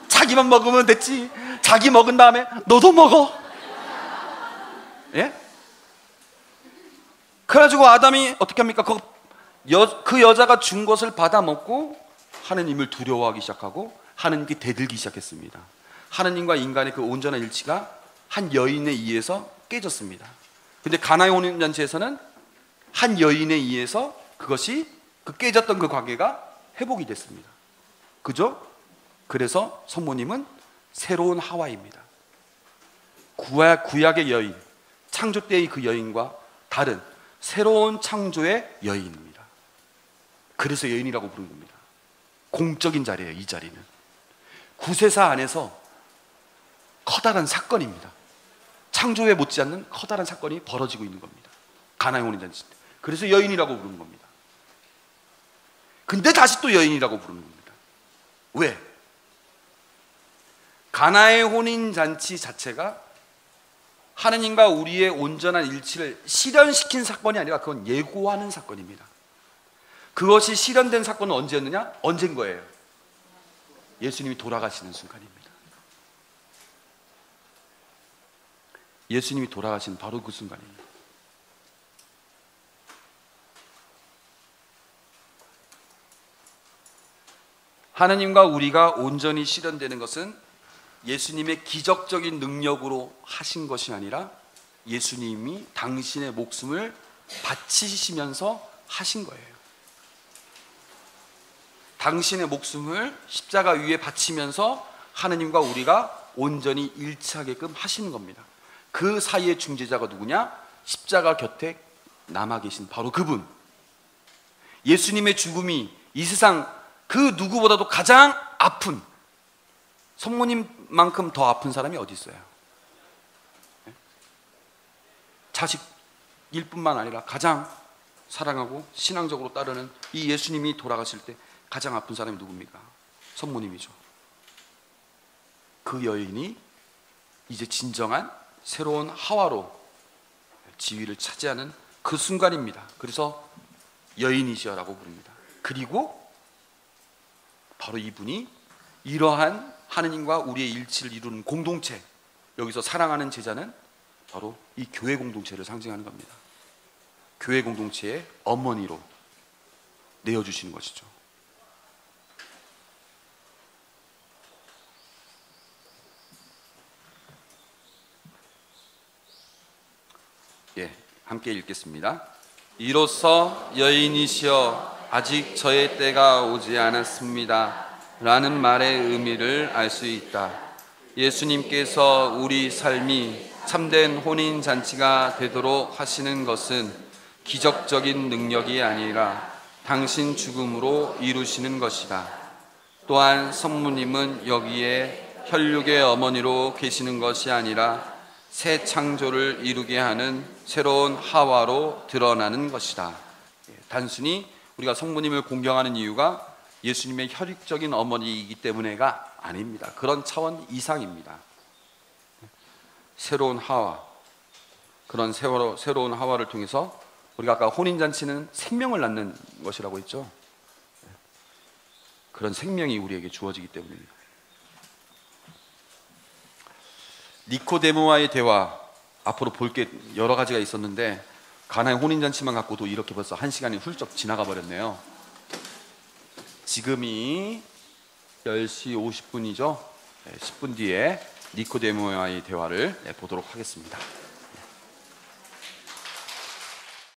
자기만 먹으면 됐지. 자기 먹은 다음에 너도 먹어. 예? 그래가지고 아담이 어떻게 합니까? 그 여자가 준 것을 받아 먹고 하느님을 두려워하기 시작하고 하느님께 대들기 시작했습니다. 하느님과 인간의 그 온전한 일치가 한 여인에 의해서 깨졌습니다. 근데 가나의 혼인잔치에서는 한 여인에 의해서 그것이 그 깨졌던 그 관계가 회복이 됐습니다. 그죠? 그래서 성모님은 새로운 하와입니다. 구약의 여인, 창조 때의 그 여인과 다른 새로운 창조의 여인입니다. 그래서 여인이라고 부른 겁니다. 공적인 자리예요. 이 자리는 구세사 안에서 커다란 사건입니다. 창조에 못지않는 커다란 사건이 벌어지고 있는 겁니다. 가나의 혼인잔치 때. 그래서 여인이라고 부르는 겁니다. 근데 다시 또 여인이라고 부르는 겁니다. 왜? 가나의 혼인잔치 자체가 하느님과 우리의 온전한 일치를 실현시킨 사건이 아니라 그건 예고하는 사건입니다. 그것이 실현된 사건은 언제였느냐? 언제인 거예요? 예수님이 돌아가시는 순간입니다. 예수님이 돌아가신 바로 그 순간입니다. 하나님과 우리가 온전히 실현되는 것은 예수님의 기적적인 능력으로 하신 것이 아니라 예수님이 당신의 목숨을 바치시면서 하신 거예요. 당신의 목숨을 십자가 위에 바치면서 하나님과 우리가 온전히 일치하게끔 하시는 겁니다. 그 사이의 중재자가 누구냐? 십자가 곁에 남아 계신 바로 그분. 예수님의 죽음이 이 세상 그 누구보다도 가장 아픈, 성모님만큼 더 아픈 사람이 어디 있어요? 자식일 뿐만 아니라 가장 사랑하고 신앙적으로 따르는 이 예수님이 돌아가실 때 가장 아픈 사람이 누굽니까? 성모님이죠. 그 여인이 이제 진정한 새로운 하와로 지위를 차지하는 그 순간입니다. 그래서 여인이시여라고 부릅니다. 그리고 바로 이분이 이러한 하느님과 우리의 일치를 이루는 공동체, 여기서 사랑하는 제자는 바로 이 교회 공동체를 상징하는 겁니다. 교회 공동체의 어머니로 내어주시는 것이죠. 함께 읽겠습니다. 이로써 여인이시여 아직 저의 때가 오지 않았습니다 라는 말의 의미를 알 수 있다. 예수님께서 우리 삶이 참된 혼인잔치가 되도록 하시는 것은 기적적인 능력이 아니라 당신 죽음으로 이루시는 것이다. 또한 성모님은 여기에 혈육의 어머니로 계시는 것이 아니라 새 창조를 이루게 하는 새로운 하와로 드러나는 것이다. 단순히 우리가 성모님을 공경하는 이유가 예수님의 혈육적인 어머니이기 때문에가 아닙니다. 그런 차원 이상입니다. 새로운 하와, 그런 새로운 하와를 통해서 우리가 아까 혼인잔치는 생명을 낳는 것이라고 했죠. 그런 생명이 우리에게 주어지기 때문입니다. 니코데모와의 대화, 앞으로 볼 게 여러 가지가 있었는데 가나의 혼인잔치만 갖고도 이렇게 벌써 1시간이 훌쩍 지나가 버렸네요. 지금이 10시 50분이죠. 10분 뒤에 니코데모와의 대화를 보도록 하겠습니다.